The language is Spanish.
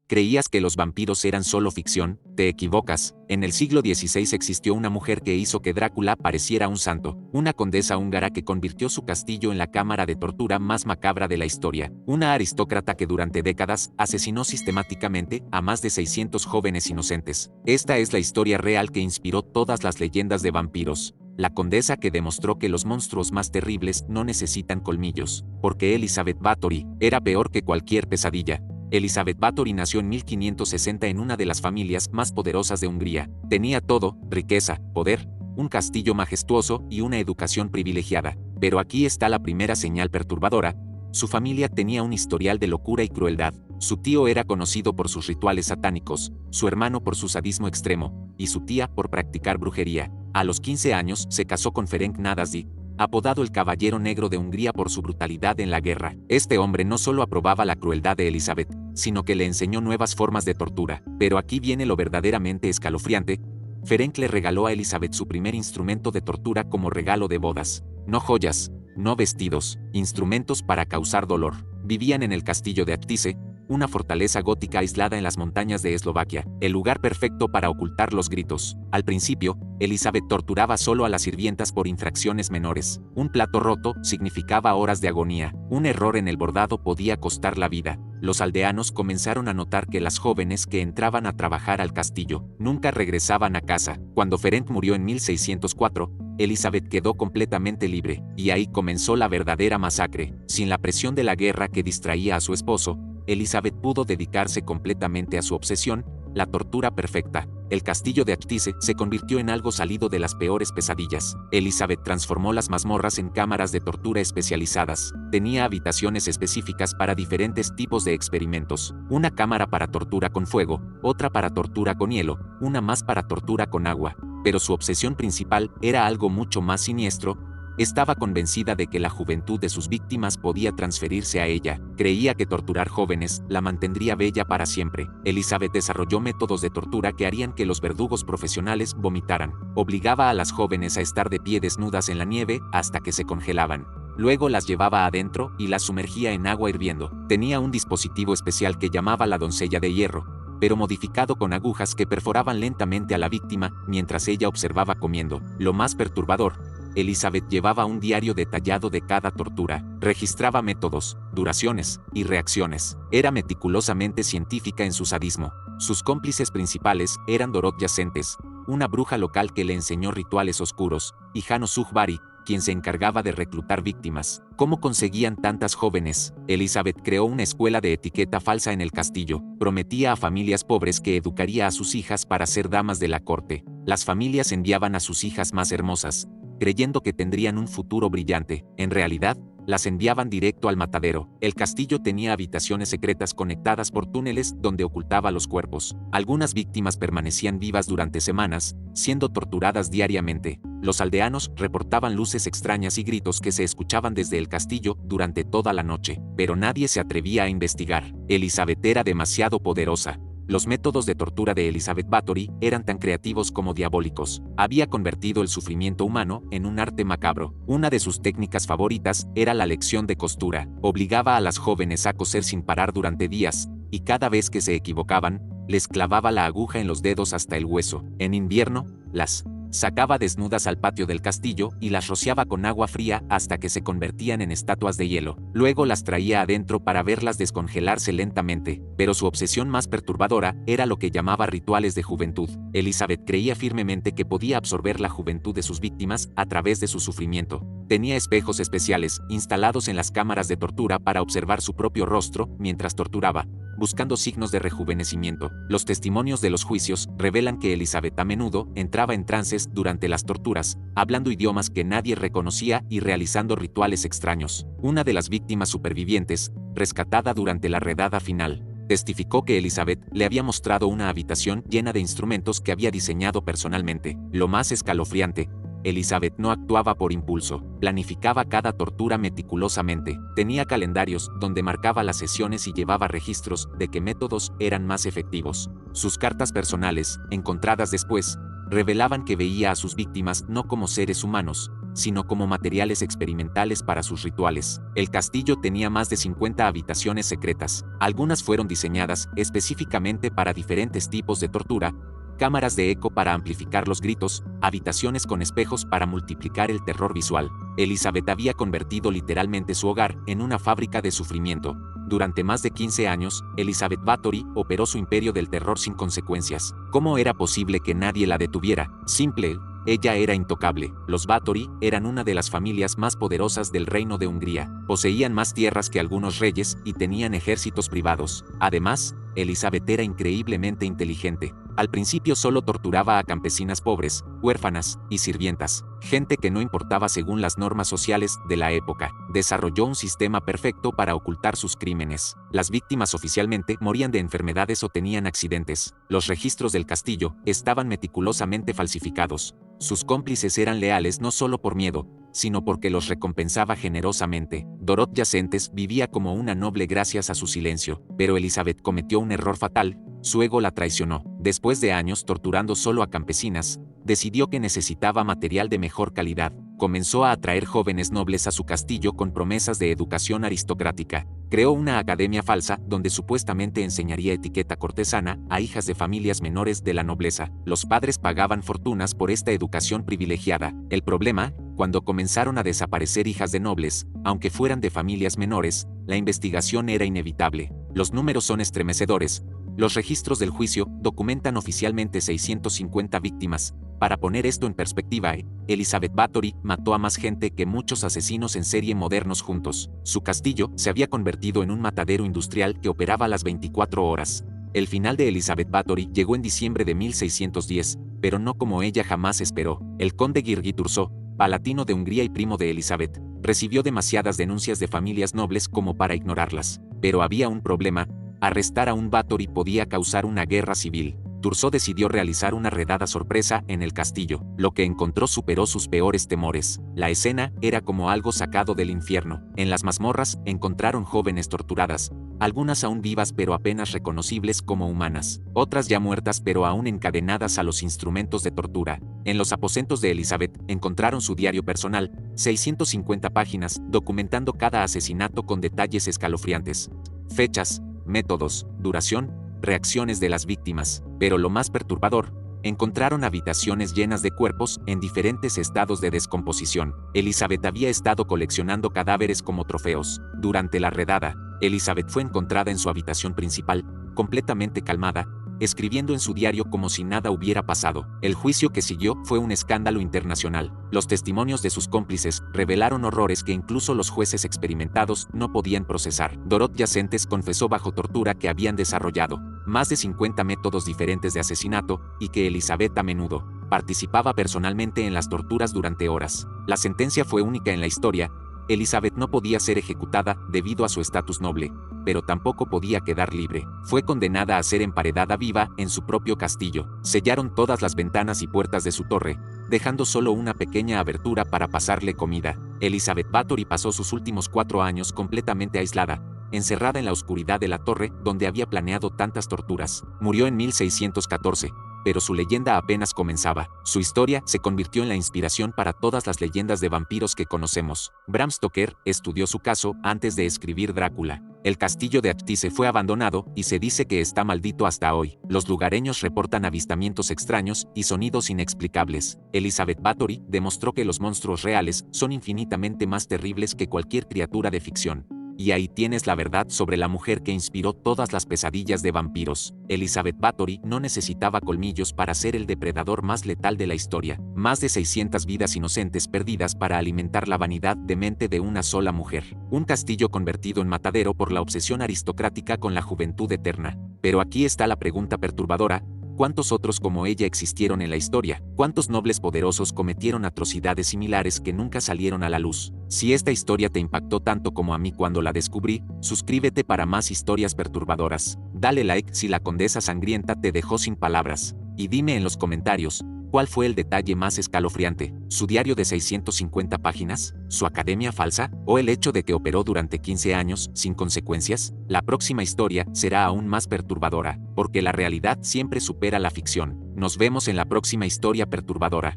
¿Creías que los vampiros eran solo ficción? Te equivocas. En el siglo XVI existió una mujer que hizo que Drácula pareciera un santo, una condesa húngara que convirtió su castillo en la cámara de tortura más macabra de la historia, una aristócrata que durante décadas asesinó sistemáticamente a más de 600 jóvenes inocentes. Esta es la historia real que inspiró todas las leyendas de vampiros. La condesa que demostró que los monstruos más terribles no necesitan colmillos, porque Elizabeth Bathory era peor que cualquier pesadilla. Elizabeth Bathory nació en 1560 en una de las familias más poderosas de Hungría. Tenía todo: riqueza, poder, un castillo majestuoso y una educación privilegiada. Pero aquí está la primera señal perturbadora. Su familia tenía un historial de locura y crueldad. Su tío era conocido por sus rituales satánicos, su hermano por su sadismo extremo, y su tía por practicar brujería. A los 15 años se casó con Ferenc Nadasdy, apodado el Caballero Negro de Hungría por su brutalidad en la guerra. Este hombre no solo aprobaba la crueldad de Elizabeth, sino que le enseñó nuevas formas de tortura. Pero aquí viene lo verdaderamente escalofriante. Ferenc le regaló a Elizabeth su primer instrumento de tortura como regalo de bodas. No joyas, no vestidos, instrumentos para causar dolor. Vivían en el castillo de Actice, una fortaleza gótica aislada en las montañas de Eslovaquia, el lugar perfecto para ocultar los gritos. Al principio, Elizabeth torturaba solo a las sirvientas por infracciones menores. Un plato roto significaba horas de agonía. Un error en el bordado podía costar la vida. Los aldeanos comenzaron a notar que las jóvenes que entraban a trabajar al castillo nunca regresaban a casa. Cuando Ferenc murió en 1604, Elizabeth quedó completamente libre, y ahí comenzó la verdadera masacre. Sin la presión de la guerra que distraía a su esposo, Elizabeth pudo dedicarse completamente a su obsesión, la tortura perfecta. El castillo de Actice se convirtió en algo salido de las peores pesadillas. Elizabeth transformó las mazmorras en cámaras de tortura especializadas. Tenía habitaciones específicas para diferentes tipos de experimentos. Una cámara para tortura con fuego, otra para tortura con hielo, una más para tortura con agua. Pero su obsesión principal era algo mucho más siniestro. Estaba convencida de que la juventud de sus víctimas podía transferirse a ella. Creía que torturar jóvenes la mantendría bella para siempre. Elizabeth desarrolló métodos de tortura que harían que los verdugos profesionales vomitaran. Obligaba a las jóvenes a estar de pie desnudas en la nieve hasta que se congelaban. Luego las llevaba adentro y las sumergía en agua hirviendo. Tenía un dispositivo especial que llamaba la doncella de hierro, pero modificado con agujas que perforaban lentamente a la víctima mientras ella observaba comiendo. Lo más perturbador: Elizabeth llevaba un diario detallado de cada tortura, registraba métodos, duraciones y reacciones. Era meticulosamente científica en su sadismo. Sus cómplices principales eran Dorot Yacentes, una bruja local que le enseñó rituales oscuros, y Jano Suchbari, quien se encargaba de reclutar víctimas. ¿Cómo conseguían tantas jóvenes? Elizabeth creó una escuela de etiqueta falsa en el castillo. Prometía a familias pobres que educaría a sus hijas para ser damas de la corte. Las familias enviaban a sus hijas más hermosas, creyendo que tendrían un futuro brillante. En realidad, las enviaban directo al matadero. El castillo tenía habitaciones secretas conectadas por túneles donde ocultaba los cuerpos. Algunas víctimas permanecían vivas durante semanas, siendo torturadas diariamente. Los aldeanos reportaban luces extrañas y gritos que se escuchaban desde el castillo durante toda la noche, pero nadie se atrevía a investigar. Elizabeth era demasiado poderosa. Los métodos de tortura de Elizabeth Bathory eran tan creativos como diabólicos. Había convertido el sufrimiento humano en un arte macabro. Una de sus técnicas favoritas era la lección de costura. Obligaba a las jóvenes a coser sin parar durante días, y cada vez que se equivocaban, les clavaba la aguja en los dedos hasta el hueso. En invierno, las sacaba desnudas al patio del castillo y las rociaba con agua fría hasta que se convertían en estatuas de hielo. Luego las traía adentro para verlas descongelarse lentamente, pero su obsesión más perturbadora era lo que llamaba rituales de juventud. Elizabeth creía firmemente que podía absorber la juventud de sus víctimas a través de su sufrimiento. Tenía espejos especiales instalados en las cámaras de tortura para observar su propio rostro mientras torturaba, buscando signos de rejuvenecimiento. Los testimonios de los juicios revelan que Elizabeth a menudo entraba en trances durante las torturas, hablando idiomas que nadie reconocía y realizando rituales extraños. Una de las víctimas supervivientes, rescatada durante la redada final, testificó que Elizabeth le había mostrado una habitación llena de instrumentos que había diseñado personalmente. Lo más escalofriante: Elizabeth no actuaba por impulso, planificaba cada tortura meticulosamente, tenía calendarios donde marcaba las sesiones y llevaba registros de qué métodos eran más efectivos. Sus cartas personales, encontradas después, revelaban que veía a sus víctimas no como seres humanos, sino como materiales experimentales para sus rituales. El castillo tenía más de 50 habitaciones secretas. Algunas fueron diseñadas específicamente para diferentes tipos de tortura, cámaras de eco para amplificar los gritos, habitaciones con espejos para multiplicar el terror visual. Elizabeth había convertido literalmente su hogar en una fábrica de sufrimiento. Durante más de 15 años, Elizabeth Bathory operó su imperio del terror sin consecuencias. ¿Cómo era posible que nadie la detuviera? Simple. Ella era intocable. Los Bathory eran una de las familias más poderosas del Reino de Hungría. Poseían más tierras que algunos reyes y tenían ejércitos privados. Además, Elizabeth era increíblemente inteligente. Al principio solo torturaba a campesinas pobres, huérfanas y sirvientas, gente que no importaba según las normas sociales de la época. Desarrolló un sistema perfecto para ocultar sus crímenes. Las víctimas oficialmente morían de enfermedades o tenían accidentes. Los registros del castillo estaban meticulosamente falsificados. Sus cómplices eran leales no solo por miedo, sino porque los recompensaba generosamente. Dorot Yacentes vivía como una noble gracias a su silencio, pero Elizabeth cometió un error fatal. Su ego la traicionó. Después de años torturando solo a campesinas, decidió que necesitaba material de mejor calidad. Comenzó a atraer jóvenes nobles a su castillo con promesas de educación aristocrática. Creó una academia falsa donde supuestamente enseñaría etiqueta cortesana a hijas de familias menores de la nobleza. Los padres pagaban fortunas por esta educación privilegiada. El problema, cuando comenzaron a desaparecer hijas de nobles, aunque fueran de familias menores, la investigación era inevitable. Los números son estremecedores. Los registros del juicio documentan oficialmente 650 víctimas. Para poner esto en perspectiva, Elizabeth Bathory mató a más gente que muchos asesinos en serie modernos juntos. Su castillo se había convertido en un matadero industrial que operaba a las 24 horas. El final de Elizabeth Bathory llegó en diciembre de 1610, pero no como ella jamás esperó. El conde Girgi Turso, palatino de Hungría y primo de Elizabeth, recibió demasiadas denuncias de familias nobles como para ignorarlas. Pero había un problema. Arrestar a un Bathory podía causar una guerra civil. Turso decidió realizar una redada sorpresa en el castillo. Lo que encontró superó sus peores temores. La escena era como algo sacado del infierno. En las mazmorras encontraron jóvenes torturadas, algunas aún vivas pero apenas reconocibles como humanas, otras ya muertas pero aún encadenadas a los instrumentos de tortura. En los aposentos de Elizabeth encontraron su diario personal, 650 páginas, documentando cada asesinato con detalles escalofriantes. Fechas, métodos, duración, reacciones de las víctimas. Pero lo más perturbador, encontraron habitaciones llenas de cuerpos en diferentes estados de descomposición. Elizabeth había estado coleccionando cadáveres como trofeos. Durante la redada, Elizabeth fue encontrada en su habitación principal, completamente calmada, escribiendo en su diario como si nada hubiera pasado. El juicio que siguió fue un escándalo internacional. Los testimonios de sus cómplices revelaron horrores que incluso los jueces experimentados no podían procesar. Dorot Yacentes confesó bajo tortura que habían desarrollado más de 50 métodos diferentes de asesinato y que Elizabeth a menudo participaba personalmente en las torturas durante horas. La sentencia fue única en la historia. Elizabeth no podía ser ejecutada debido a su estatus noble, pero tampoco podía quedar libre. Fue condenada a ser emparedada viva en su propio castillo. Sellaron todas las ventanas y puertas de su torre, dejando solo una pequeña abertura para pasarle comida. Elizabeth Bathory pasó sus últimos 4 años completamente aislada, encerrada en la oscuridad de la torre donde había planeado tantas torturas. Murió en 1614. Pero su leyenda apenas comenzaba. Su historia se convirtió en la inspiración para todas las leyendas de vampiros que conocemos. Bram Stoker estudió su caso antes de escribir Drácula. El castillo de Aptice fue abandonado y se dice que está maldito hasta hoy. Los lugareños reportan avistamientos extraños y sonidos inexplicables. Elizabeth Bathory demostró que los monstruos reales son infinitamente más terribles que cualquier criatura de ficción. Y ahí tienes la verdad sobre la mujer que inspiró todas las pesadillas de vampiros. Elizabeth Bathory no necesitaba colmillos para ser el depredador más letal de la historia. Más de 600 vidas inocentes perdidas para alimentar la vanidad demente de una sola mujer. Un castillo convertido en matadero por la obsesión aristocrática con la juventud eterna. Pero aquí está la pregunta perturbadora. ¿Cuántos otros como ella existieron en la historia? ¿Cuántos nobles poderosos cometieron atrocidades similares que nunca salieron a la luz? Si esta historia te impactó tanto como a mí cuando la descubrí, suscríbete para más historias perturbadoras. Dale like si la condesa sangrienta te dejó sin palabras. Y dime en los comentarios, ¿cuál fue el detalle más escalofriante? ¿Su diario de 650 páginas? ¿Su academia falsa? ¿O el hecho de que operó durante 15 años sin consecuencias? La próxima historia será aún más perturbadora, porque la realidad siempre supera la ficción. Nos vemos en la próxima historia perturbadora.